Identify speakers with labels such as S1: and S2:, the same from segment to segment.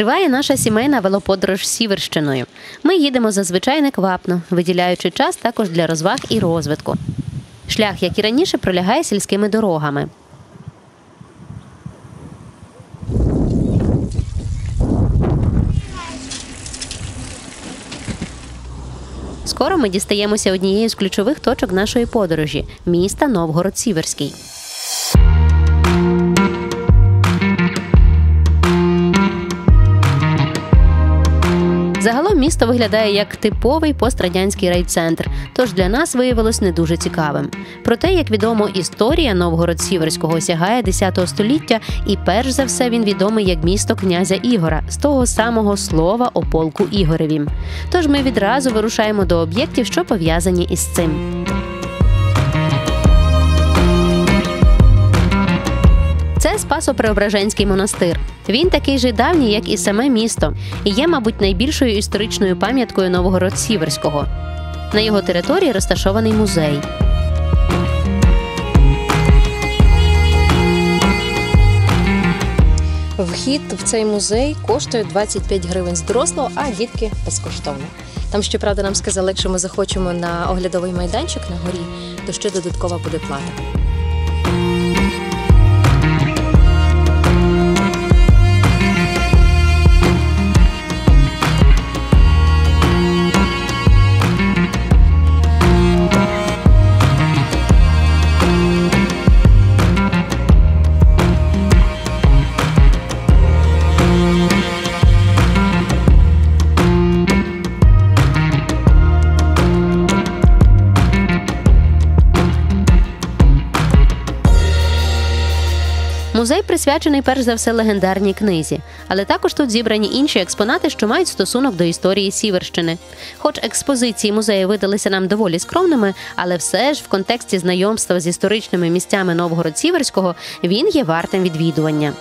S1: Триває наша сімейна велоподорож Сіверщиною. Ми їдемо зазвичай неквапно, виділяючи час також для розваг і розвитку. Шлях, як і раніше, пролягає сільськими дорогами. Скоро ми дістаємося однієї з ключових точок нашої подорожі – міста Новгород-Сіверський. Загалом місто виглядає як типовий пострадянський райцентр, тож для нас виявилось не дуже цікавим. Проте, як відомо, історія Новгород-Сіверського сягає X століття і перш за все він відомий як місто князя Ігора, з того самого слова о полку Ігоревім. Тож ми відразу вирушаємо до об'єктів, що пов'язані із цим. Це Спасо-Преображенський монастир. Він такий же давній, як і саме місто, і є, мабуть, найбільшою історичною пам'яткою Новгород-Сіверського. На його території розташований музей.
S2: Вхід в цей музей коштує 25 гривень з дорослого, а дітки безкоштовно. Там, щоправда, нам сказали, якщо ми захочемо на оглядовий майданчик на горі, то ще додаткова буде плата.
S1: Музей присвячений перш за все легендарній книзі, але також тут зібрані інші експонати, що мають стосунок до історії Сіверщини. Хоч експозиції музею видалися нам доволі скромними, але все ж в контексті знайомства з історичними місцями Новгород-Сіверського він є вартим відвідування.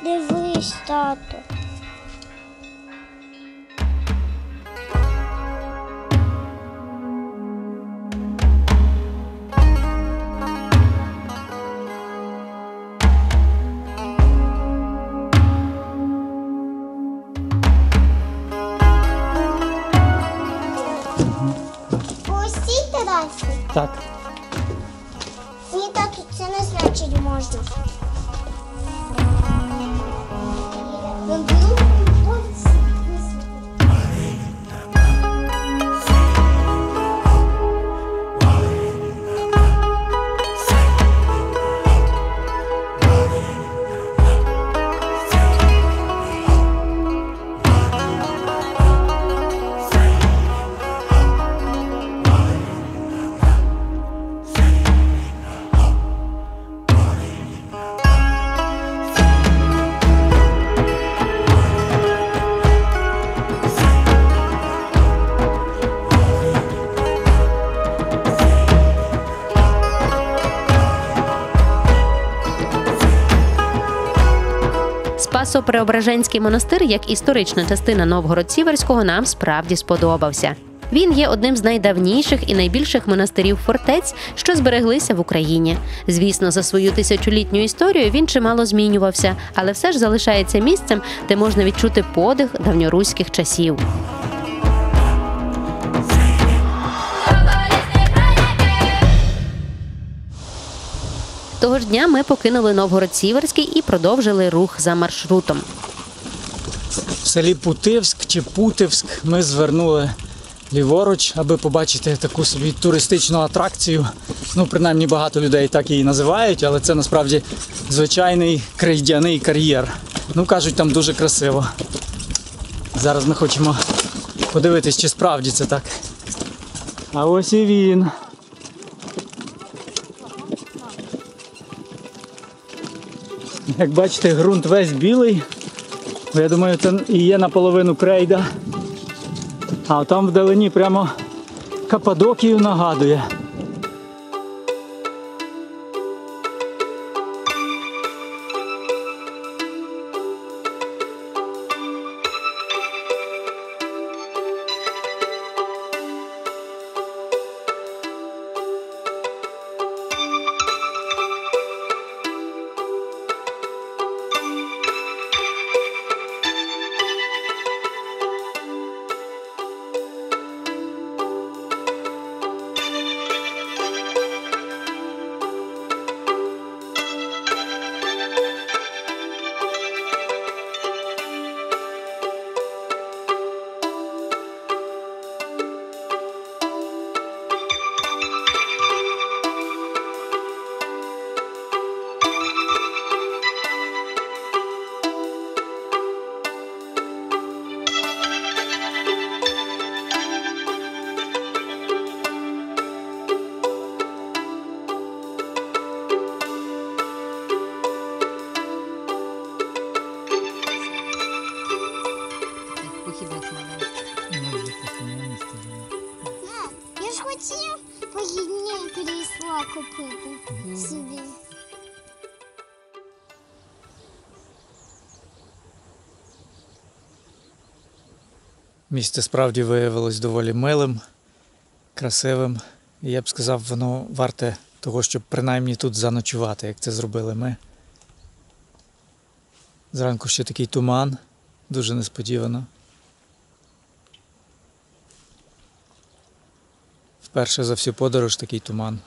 S3: Дивись, тато. Пустіть Тарасі?
S4: Так.
S3: Ні, так це не значить можна.
S1: Спасо-Преображенський монастир, як історична частина Новгород-Сіверського, нам справді сподобався. Він є одним з найдавніших і найбільших монастирів-фортець, що збереглися в Україні. Звісно, за свою тисячолітню історію він чимало змінювався, але все ж залишається місцем, де можна відчути подих давньоруських часів. Того ж дня ми покинули Новгород-Сіверський і продовжили рух за маршрутом.
S4: В селі Путивськ чи Путивськ ми звернули ліворуч, аби побачити таку собі туристичну атракцію. Ну, принаймні, багато людей так її називають, але це насправді звичайний крейдяний кар'єр. Ну, кажуть, там дуже красиво. Зараз ми хочемо подивитись, чи справді це так. А ось і він. Як бачите, ґрунт весь білий. Я думаю, це і є наполовину крейда. А там вдалині прямо Каппадокію нагадує.
S3: Я ж хотів погідні крісла купити собі.
S4: Місце справді виявилось доволі милим, красивим. І я б сказав, воно варте того, щоб принаймні тут заночувати, як це зробили ми. Зранку ще такий туман, дуже несподівано. Вперше за всю подорож такий туман.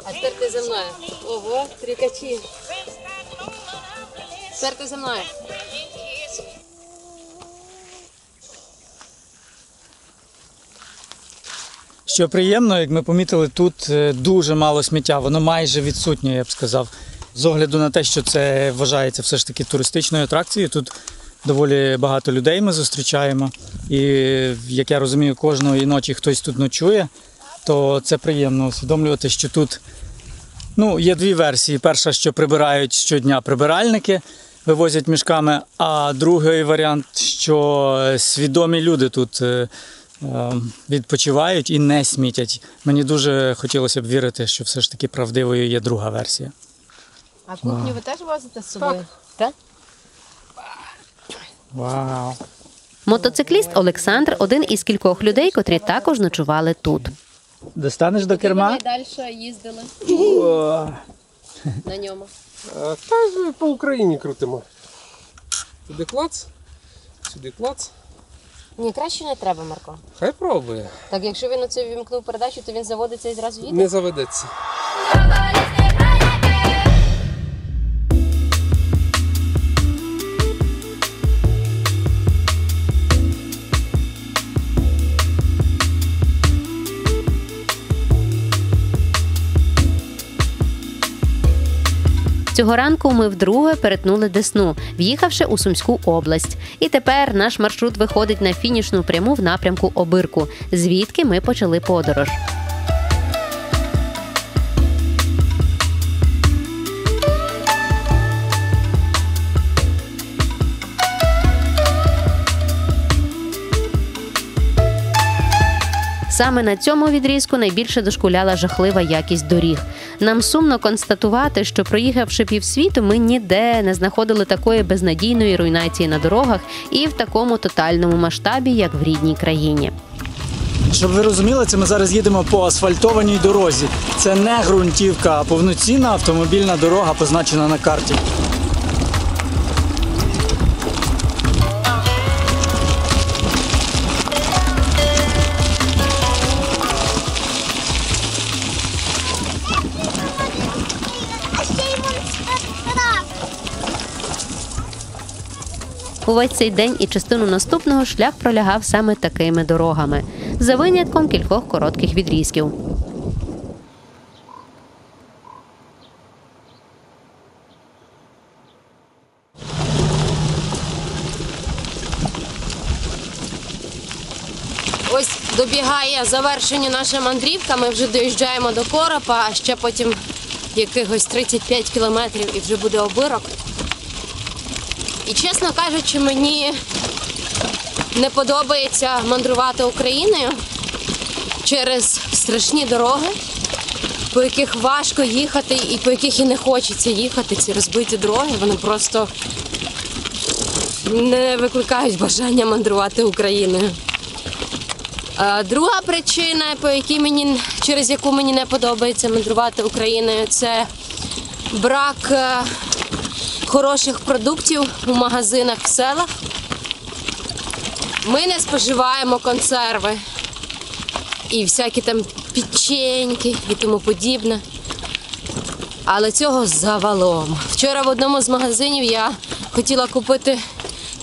S2: А тепер ти зі мною. Ого, трікачі. Тепер ти зі мною.
S4: Що приємно, як ми помітили, тут дуже мало сміття, воно майже відсутнє, я б сказав. З огляду на те, що це вважається все ж таки туристичною атракцією, тут доволі багато людей ми зустрічаємо. І, як я розумію, кожної ночі хтось тут ночує, то це приємно усвідомлювати, що тут є дві версії. Перша, що прибирають щодня прибиральники, вивозять мішками, а другий варіант, що свідомі люди тут відпочивають і не смітять. Мені дуже хотілося б вірити, що все ж таки правдивою є друга версія.
S2: А кухню ви теж возите з собою? Так.
S4: Вау!
S1: Мотоцикліст Олександр – один із кількох людей, котрі також ночували тут.
S4: Достанеш до керма?
S2: Далі їздили на ньому.
S5: Та по Україні крутимо. Туди клац, сюди клац.
S2: Ні, краще не треба, Марко.
S5: Хай пробує.
S2: Так, якщо він оце вімкнув передачу, то він заводиться і зразу їде?
S5: Не заведеться.
S1: Цього ранку ми вдруге перетнули Десну, в'їхавши у Сумську область. І тепер наш маршрут виходить на фінішну пряму в напрямку Обирку, звідки ми почали подорож. Саме на цьому відрізку найбільше дошкуляла жахлива якість доріг. Нам сумно констатувати, що проїхавши півсвіту, ми ніде не знаходили такої безнадійної руйнації на дорогах і в такому тотальному масштабі, як в рідній країні.
S4: Щоб ви розуміли, це ми зараз їдемо по асфальтованій дорозі. Це не ґрунтівка, а повноцінна автомобільна дорога, позначена на карті.
S3: А ще й вон трактор.
S1: Увесь цей день і частину наступного шлях пролягав саме такими дорогами, за винятком кількох коротких відрізків.
S2: Ось добігає завершення наша мандрівка, ми вже доїжджаємо до Коропа, а ще потім якихось 35 кілометрів і вже буде Обирок. І, чесно кажучи, мені не подобається мандрувати Україною через страшні дороги, по яких важко їхати і по яких і не хочеться їхати. Ці розбиті дороги, вони просто не викликають бажання мандрувати Україною. Друга причина, через яку мені не подобається мандрувати Україною, це брак хороших продуктів у магазинах в селах. Ми не споживаємо консерви і всякі там печеньки і тому подібне. Але цього завалом. Вчора в одному з магазинів я хотіла купити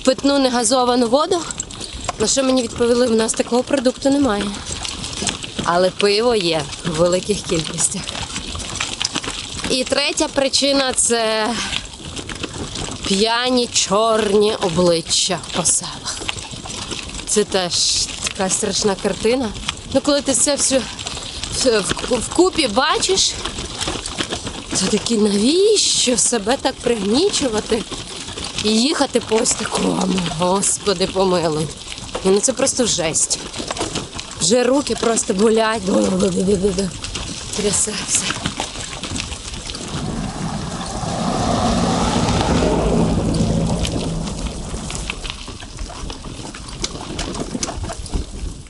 S2: питну негазовану воду, на що мені відповіли, в нас такого продукту немає. Але пиво є в великих кількостях. І третя причина – це п'яні чорні обличчя по селах. Це теж така страшна картина. Ну, коли ти це все вкупі бачиш, то такі, навіщо себе так пригнічувати і їхати по ось такому? Господи, помилуй. Ну, це просто жесть. Вже руки просто болять. Трясе все.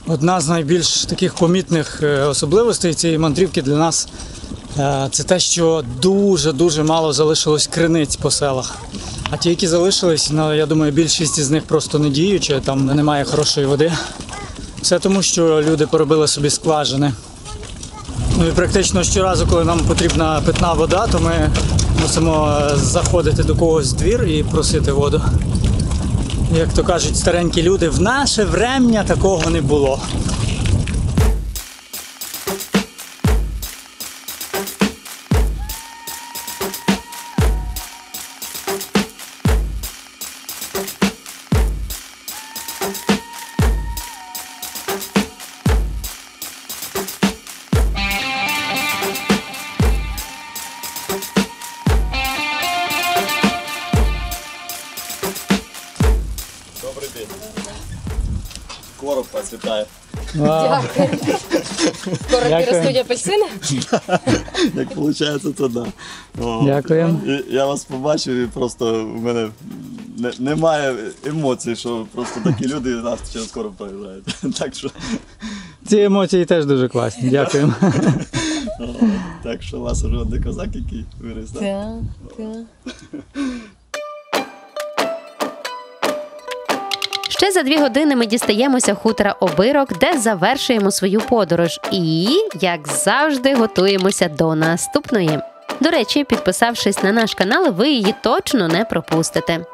S4: Одна з найбільш таких помітних особливостей цієї мандрівки для нас це те, що дуже мало залишилось криниць по селах. А ті, які залишились, я думаю, більшість з них просто не діючі, там немає хорошої води. Все тому, що люди поробили собі скважини. Ну і практично щоразу, коли нам потрібна питна вода, то ми мусимо заходити до когось в двір і просити воду. Як то кажуть старенькі люди, в наше врем'я такого не було.
S6: Добрий день. Короб процвітає.
S2: Дякую. Скоро ростуть апельсини?
S6: Як виходить, то да.
S4: Дякуємо.
S6: Я вас побачив і просто в мене немає емоцій, що просто такі люди нас через короб проїжджають. Так що...
S4: Ці емоції теж дуже класні. Дякуємо.
S6: Так що у вас вже один козак, який виріс, так?
S2: Так.
S1: Ще за 2 години ми дістаємося хутора Обирок, де завершуємо свою подорож і, як завжди, готуємося до наступної. До речі, підписавшись на наш канал, ви її точно не пропустите.